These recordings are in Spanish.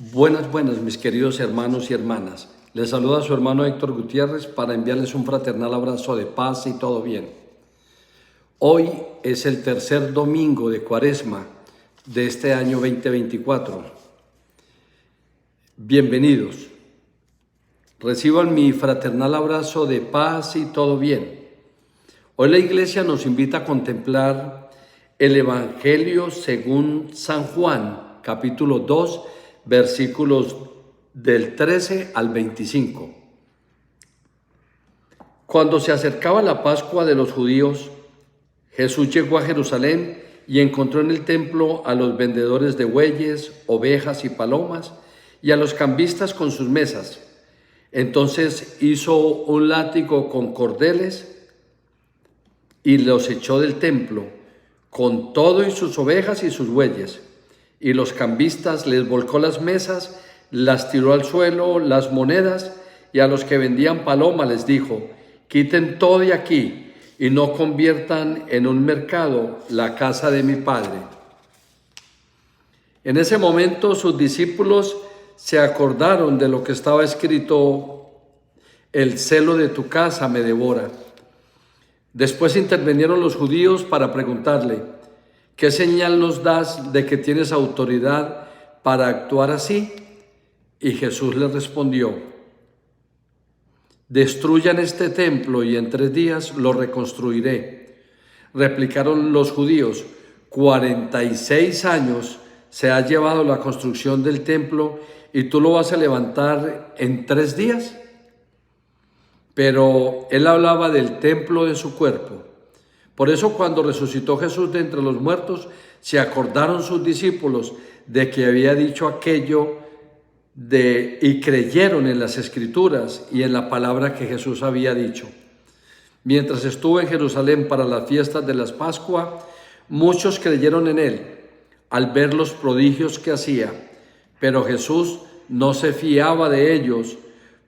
Buenas, mis queridos hermanos y hermanas. Les saluda su hermano Héctor Gutiérrez para enviarles un fraternal abrazo de paz y todo bien. Hoy es el tercer domingo de Cuaresma de este año 2024. Bienvenidos. Reciban mi fraternal abrazo de paz y todo bien. Hoy la Iglesia nos invita a contemplar el Evangelio según San Juan, capítulo 2, versículos del 13 al 25. Cuando se acercaba la Pascua de los judíos, Jesús llegó a Jerusalén y encontró en el templo a los vendedores de bueyes, ovejas y palomas y a los cambistas con sus mesas. Entonces hizo un látigo con cordeles y los echó del templo, con todo y sus ovejas y sus bueyes. Y los cambistas les volcó las mesas, las tiró al suelo, las monedas, y a los que vendían paloma les dijo: quiten todo de aquí y no conviertan en un mercado la casa de mi Padre. En ese momento sus discípulos se acordaron de lo que estaba escrito: el celo de tu casa me devora. Después intervinieron los judíos para preguntarle: ¿qué señal nos das de que tienes autoridad para actuar así? Y Jesús les respondió: destruyan este templo y en 3 días lo reconstruiré. Replicaron los judíos: 46 años se ha llevado la construcción del templo y tú lo vas a levantar en 3 días. Pero él hablaba del templo de su cuerpo. Por eso cuando resucitó Jesús de entre los muertos, se acordaron sus discípulos de que había dicho aquello y creyeron en las Escrituras y en la palabra que Jesús había dicho. Mientras estuvo en Jerusalén para las fiestas de las Pascua, muchos creyeron en él al ver los prodigios que hacía, pero Jesús no se fiaba de ellos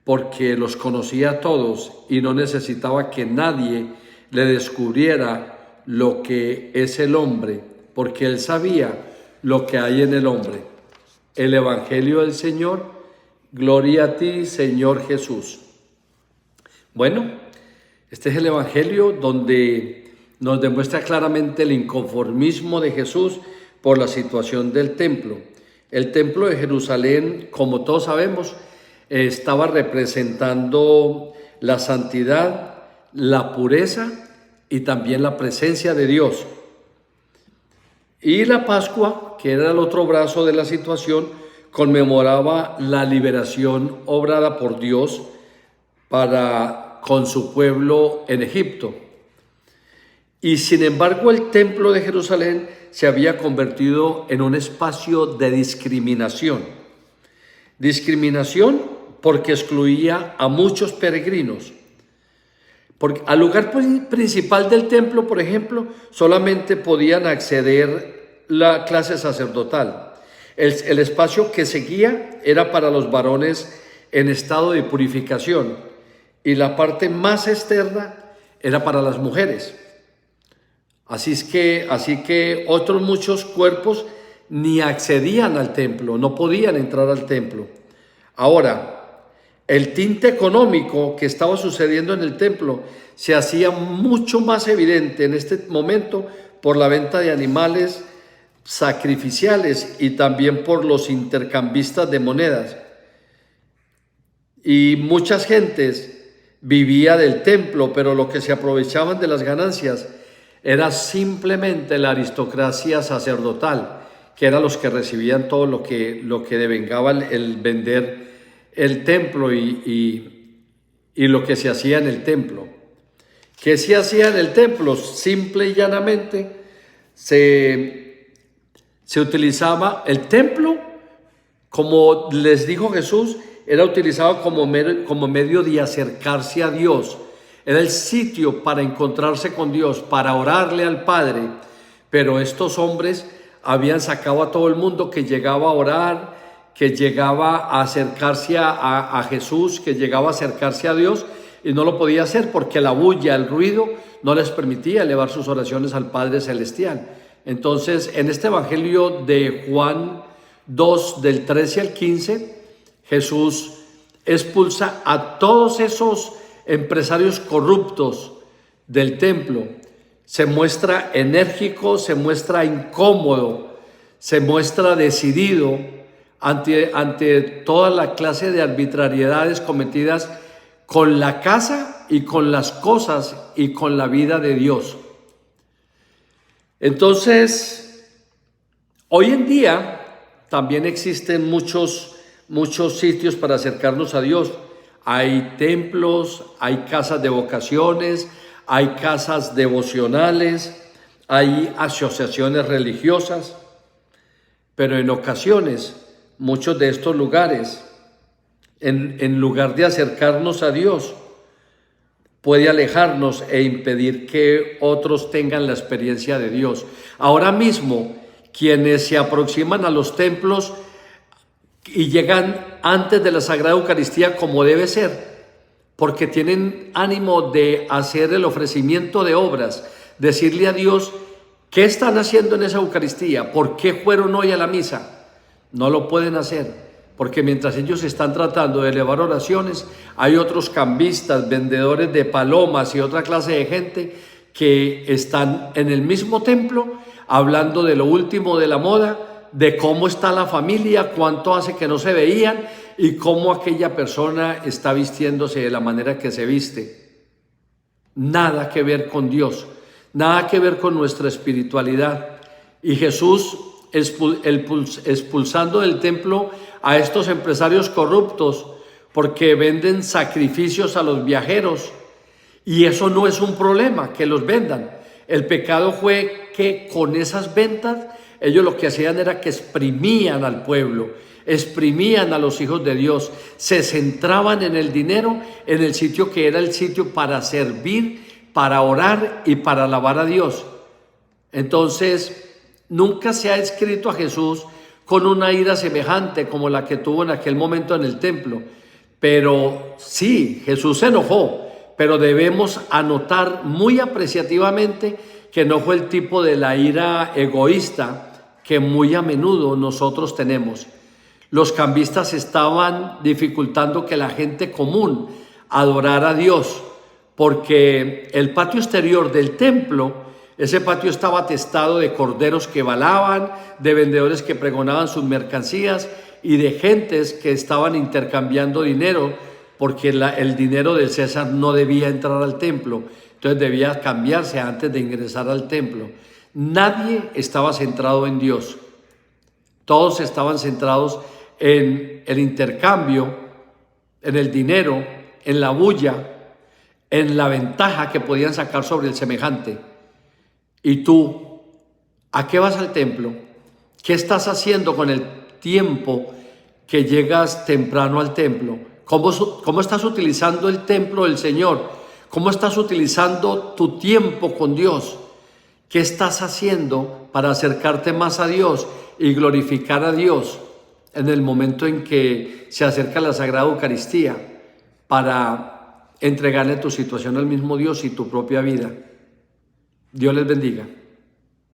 porque los conocía a todos y no necesitaba que nadie le descubriera lo que es el hombre, porque él sabía lo que hay en el hombre. El Evangelio del Señor. Gloria a ti, Señor Jesús. Bueno, este es el Evangelio donde nos demuestra claramente el inconformismo de Jesús por la situación del templo. El templo de Jerusalén, como todos sabemos, estaba representando la santidad, la pureza y también la presencia de Dios. Y la Pascua, que era el otro brazo de la situación, conmemoraba la liberación obrada por Dios con su pueblo en Egipto. Y sin embargo, el templo de Jerusalén se había convertido en un espacio de discriminación. Discriminación porque excluía a muchos peregrinos. Porque al lugar principal del templo, por ejemplo, solamente podían acceder la clase sacerdotal. El espacio que seguía era para los varones en estado de purificación y la parte más externa era para las mujeres. Así que otros muchos cuerpos ni accedían al templo, no podían entrar al templo. Ahora, el tinte económico que estaba sucediendo en el templo se hacía mucho más evidente en este momento por la venta de animales sacrificiales y también por los intercambistas de monedas. Y muchas gentes vivía del templo, pero lo que se aprovechaban de las ganancias era simplemente la aristocracia sacerdotal, que eran los que recibían todo lo que devengaba el vender el templo y lo que se hacía en el templo. ¿Qué se hacía en el templo? Simple y llanamente se utilizaba el templo, como les dijo Jesús, era utilizado como medio de acercarse a Dios. Era el sitio para encontrarse con Dios, para orarle al Padre. Pero estos hombres habían sacado a todo el mundo que llegaba a orar, que llegaba a acercarse a Jesús, que llegaba a acercarse a Dios, y no lo podía hacer porque la bulla, el ruido, no les permitía elevar sus oraciones al Padre Celestial. Entonces, en este Evangelio de Juan 2 del 13 al 15, Jesús expulsa a todos esos empresarios corruptos del templo. Se muestra enérgico, se muestra incómodo, se muestra decidido ante toda la clase de arbitrariedades cometidas con la casa y con las cosas y con la vida de Dios. Entonces, hoy en día también existen muchos sitios para acercarnos a Dios. Hay templos, hay casas de vocaciones, hay casas devocionales, hay asociaciones religiosas, pero en ocasiones muchos de estos lugares, en lugar de acercarnos a Dios, puede alejarnos e impedir que otros tengan la experiencia de Dios. Ahora mismo, quienes se aproximan a los templos y llegan antes de la Sagrada Eucaristía como debe ser, porque tienen ánimo de hacer el ofrecimiento de obras, decirle a Dios qué están haciendo en esa Eucaristía, por qué fueron hoy a la misa. No lo pueden hacer, porque mientras ellos están tratando de elevar oraciones, hay otros cambistas, vendedores de palomas y otra clase de gente que están en el mismo templo hablando de lo último de la moda, de cómo está la familia, cuánto hace que no se veían y cómo aquella persona está vistiéndose de la manera que se viste. Nada que ver con Dios, nada que ver con nuestra espiritualidad. Y Jesús expulsando del templo a estos empresarios corruptos porque venden sacrificios a los viajeros, y eso no es un problema que los vendan. El pecado fue que con esas ventas ellos lo que hacían era que exprimían al pueblo, exprimían a los hijos de Dios, se centraban en el dinero, en el sitio que era el sitio para servir, para orar y para alabar a Dios. Entonces, nunca se ha escrito a Jesús con una ira semejante como la que tuvo en aquel momento en el templo. Pero sí, Jesús se enojó, pero debemos anotar muy apreciativamente que no fue el tipo de la ira egoísta que muy a menudo nosotros tenemos. Los cambistas estaban dificultando que la gente común adorara a Dios, porque el patio exterior del templo, ese patio estaba atestado de corderos que balaban, de vendedores que pregonaban sus mercancías y de gentes que estaban intercambiando dinero, porque el dinero del César no debía entrar al templo, entonces debía cambiarse antes de ingresar al templo. Nadie estaba centrado en Dios, todos estaban centrados en el intercambio, en el dinero, en la bulla, en la ventaja que podían sacar sobre el semejante. ¿Y tú, a qué vas al templo? ¿Qué estás haciendo con el tiempo que llegas temprano al templo? ¿Cómo estás utilizando el templo del Señor? ¿Cómo estás utilizando tu tiempo con Dios? ¿Qué estás haciendo para acercarte más a Dios y glorificar a Dios en el momento en que se acerca la Sagrada Eucaristía, para entregarle tu situación al mismo Dios y tu propia vida? Dios les bendiga.